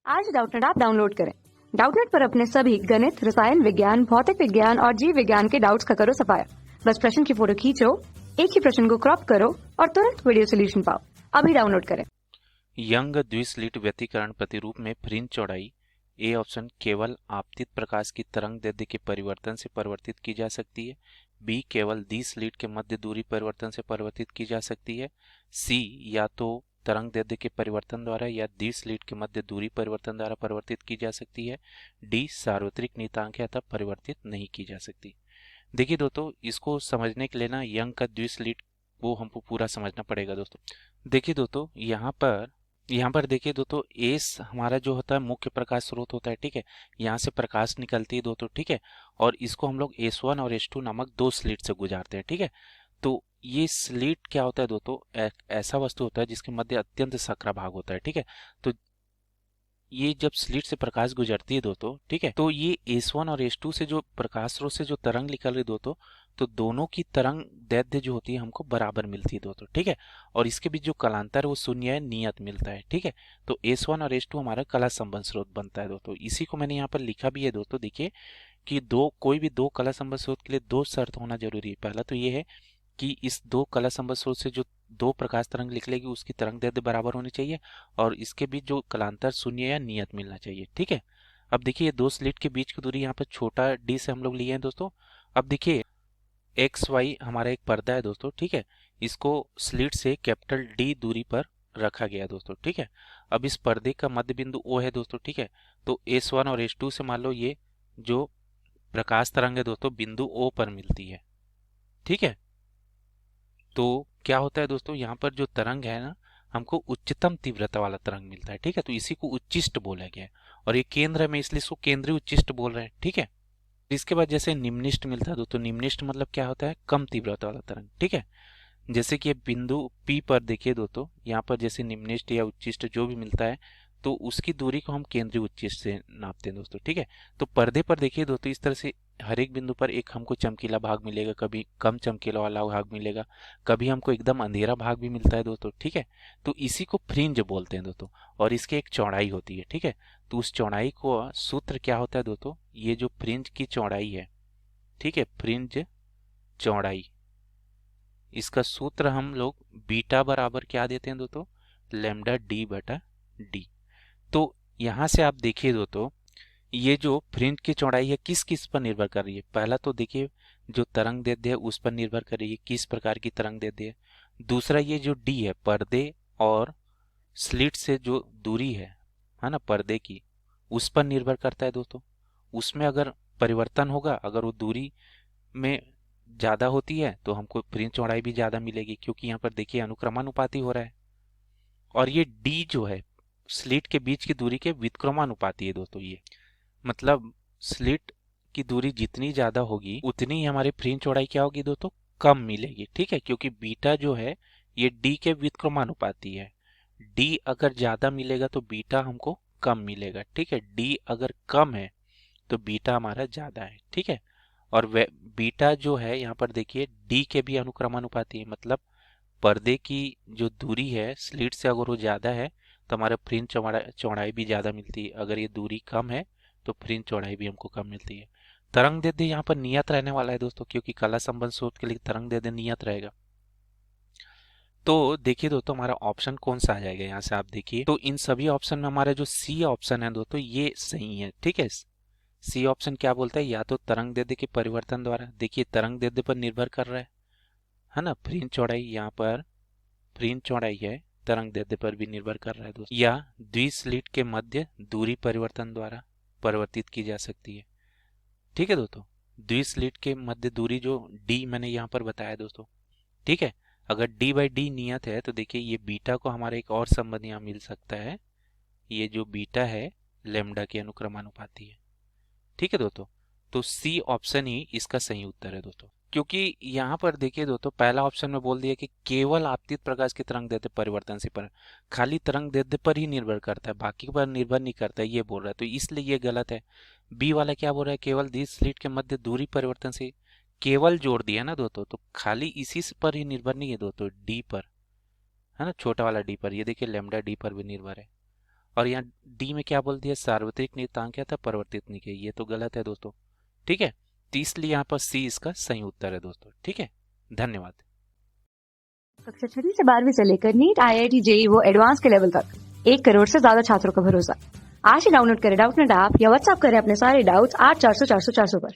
आज Doubtnut app download करें। Doubtnut पर अपने सभी गणित, रसायन विज्ञान, भौतिक विज्ञान और जीव विज्ञान के डाउट्स का करो सफाया। बस प्रश्न की फोटो खींचो, एक ही प्रश्न को क्रॉप करो और तुरंत वीडियो सोल्यूशन पाओ। अभी डाउनलोड करें। यंग द्विस्लिट व्यतिकरण प्रतिरूप में फ्रिंज चौड़ाई ए ऑप्शन केवल आपतित प्रकाश की तरंग दैर्ध्य के परिवर्तन से परिवर्तित की जा सकती है। बी केवल द्विस्लिट के मध्य दूरी परिवर्तन से परिवर्तित की जा सकती है। सी या तो तरंग दैर्ध्य के परिवर्तन द्वारा या द्विस्लिट के मध्य दूरी परिवर्तन द्वारा परिवर्तित की जा सकती है। डी सार्वत्रिक नियतांक है अतः परिवर्तित नहीं की जा सकती। देखिए दोस्तों, इसको समझने के लिए ना यंग का द्विस्लिट वो हमको पूरा समझना पड़ेगा दोस्तों। देखिए दोस्तों, यहाँ पर देखिए दोस्तों, एस हमारा जो होता है मुख्य प्रकाश स्रोत होता है, ठीक है। यहाँ से प्रकाश निकलती है दोस्तों, ठीक है। और इसको हम लोग S1 और S2 नामक दो स्लिट से गुजारते हैं, ठीक है। तो ये स्लिट क्या होता है दोस्तों, ऐसा वस्तु होता है जिसके मध्य अत्यंत सकरा भाग होता है, ठीक है। तो ये जब स्लिट से प्रकाश गुजरती है दोस्तों, ठीक है, तो ये S1 और S2 से जो प्रकाश स्रोत से जो तरंग निकल रही दोस्तों, तो दोनों की तरंग दैर्ध्य जो होती है हमको बराबर मिलती है दोस्तों, ठीक है। और इसके बीच जो कलांतर है वो शून्य है, नियत मिलता है, ठीक है। तो S1 और S2 हमारा कला संबंध स्रोत बनता है दोस्तों। इसी को मैंने यहाँ पर लिखा भी है दोस्तों। देखिए कि कोई भी दो कला संबंध स्रोत के लिए दो शर्त होना जरूरी है। पहला तो ये है कि इस दो कला संबंध स्रोत से जो दो प्रकाश तरंग निकलेगी उसकी तरंग दैर्ध्य बराबर होनी चाहिए और इसके बीच जो कलांतर शून्य या नियत मिलना चाहिए, ठीक है। अब देखिए, ये दो स्लिट के बीच की दूरी यहाँ पर छोटा डी से हम लोग लिए हैं दोस्तों। अब देखिए, एक्स वाई हमारा एक पर्दा है दोस्तों, ठीक है। इसको स्लिट से कैपिटल डी दूरी पर रखा गया है दोस्तों, ठीक है। अब इस पर्दे का मध्य बिंदु ओ है दोस्तों, ठीक है। तो S1 और S2 से मान लो ये जो प्रकाश तरंग है दोस्तों बिंदु ओ पर मिलती है, ठीक है। तो क्या होता है दोस्तों, यहाँ पर जो तरंग है ना, हमको उच्चतम तीव्रता वाला तरंग मिलता है, ठीक है। तो इसी को उच्चिष्ट बोला गया है और ये केंद्र है, मैं इसलिए इसको केंद्रीय उच्चिष्ट बोल रहे हैं, ठीक है। इसके बाद जैसे निम्निष्ट मिलता है दोस्तों, निम्निष्ट मतलब क्या होता है, कम तीव्रता वाला तरंग, ठीक है। जैसे कि ये बिंदु P पर देखिए दोस्तों, यहाँ पर जैसे निम्निष्ट या उच्चिष्ट जो भी मिलता है तो उसकी दूरी को हम केंद्रीय उच्चिष्ट से नापते हैं दोस्तों, ठीक है। तो पर्दे पर देखिए दोस्तों, इस तरह से हर एक बिंदु पर एक हमको चमकीला भाग मिलेगा, कभी कम चमकीला वाला भाग मिलेगा, कभी हमको एकदम अंधेरा भाग भी मिलता है दोस्तों, ठीक है। तो इसी को फ्रिंज बोलते हैं दोस्तों और इसकी एक चौड़ाई होती है, ठीक है। तो उस चौड़ाई को सूत्र क्या होता है दोस्तों, ये जो फ्रिंज की चौड़ाई है, ठीक है, फ्रिंज चौड़ाई, इसका सूत्र हम लोग बीटा बराबर क्या देते हैं दोस्तों, लैम्डा डी बटा डी। तो यहां से आप देखिए दोस्तों, ये जो फ्रिंज की चौड़ाई है किस किस पर निर्भर कर रही है। पहला तो देखिए, जो तरंग दैर्ध्य है उस पर निर्भर कर रही है, किस प्रकार की तरंग दैर्ध्य है। दूसरा, ये जो डी है पर्दे और स्लिट से जो दूरी है ना, पर्दे की, उस पर निर्भर करता है दोस्तों। उसमें अगर परिवर्तन होगा, अगर वो दूरी में ज्यादा होती है तो हमको फ्रिंज चौड़ाई भी ज्यादा मिलेगी, क्योंकि यहाँ पर देखिए अनुक्रमानुपाती हो रहा है। और ये डी जो है स्लिट के बीच की दूरी के व्युत्क्रमानुपाती है दोस्तों। ये मतलब स्लिट की दूरी जितनी ज्यादा होगी उतनी ही हमारी फ्रिंज चौड़ाई क्या होगी दोस्तों, कम मिलेगी, ठीक है। क्योंकि बीटा जो है ये डी के व्युत्क्रमानुपाती है। डी अगर ज्यादा मिलेगा तो बीटा हमको कम मिलेगा, ठीक है। डी अगर कम है तो बीटा हमारा ज्यादा है, ठीक है। और बीटा जो है यहाँ पर देखिए डी के भी अनुक्रमानुपाती है, मतलब पर्दे की जो दूरी है स्लिट से अगर वो ज्यादा है तो हमारा फ्रिंज चौड़ाई भी ज्यादा मिलती है। अगर ये दूरी कम है तो फ्रिंज चौड़ाई भी हमको कम मिलती है। तरंग दैर्ध्य यहाँ पर नियत रहने वाला है दोस्तों, क्योंकि कला संबंध स्रोत के लिए तरंग दैर्ध्य नियत रहेगा। तो देखिए दोस्तों, हमारा ऑप्शन कौन सा आ जाएगा, यहाँ से आप देखिए तो इन सभी ऑप्शन में हमारा जो सी ऑप्शन है दोस्तों ये सही है, ठीक है। सी ऑप्शन क्या बोलता है, या तो तरंग दैर्ध्य के परिवर्तन द्वारा, देखिए तरंग दैर्ध्य पर निर्भर कर रहा है ना। फ्रिंज चौड़ाई यहाँ पर फ्रिंज चौड़ाई है, तरंग दैर्ध्य पर भी निर्भर कर रहा है दोस्तों। या द्विस्लिट के मध्य दूरी परिवर्तन द्वारा परिवर्तित की जा सकती है, ठीक है दोस्तों। द्विस्लिट के मध्य दूरी जो डी मैंने यहाँ पर बताया दोस्तों, ठीक है। अगर डी बाई डी नियत है तो देखिए ये बीटा को हमारा एक और संबंध यहाँ मिल सकता है, ये जो बीटा है लेमडा के अनुक्रमानुपाती है, ठीक है दोस्तों। तो सी ऑप्शन ही इसका सही उत्तर है दोस्तों, क्योंकि यहाँ पर देखिए दोस्तों पहला ऑप्शन में बोल दिया कि केवल आपतित प्रकाश की तरंग दैर्ध्य परिवर्तन से पर खाली तरंग दैर्ध्य पर ही निर्भर करता है, बाकी पर निर्भर नहीं करता है, ये बोल रहा है। तो इसलिए ये गलत है। बी वाला क्या बोल रहा है, केवल द्विस्लिट के मध्य दूरी परिवर्तन से, केवल जोड़ दिया ना दोस्तों, तो खाली इसी पर ही निर्भर नहीं है दोस्तों, डी पर है ना, छोटा वाला डी पर, ये देखिए लेमडा डी पर भी निर्भर है। और यहाँ डी में क्या बोल दिया, सार्वत्रिक नियतांक क्या था, परिवर्तित निकाय। ये तो गलत है दोस्तों, ठीक है। तो इसलिए यहाँ पर सी इसका सही उत्तर है दोस्तों, ठीक है। धन्यवाद। कक्षा 6वीं से 12वीं से लेकर नीट, IIT, JEE वो एडवांस के लेवल तक 1 करोड़ से ज्यादा छात्रों का भरोसा। आज ही डाउनलोड करें डाउटनेट ऐप या व्हाट्सएप करें अपने सारे डाउट्स 8400 400 400 पर।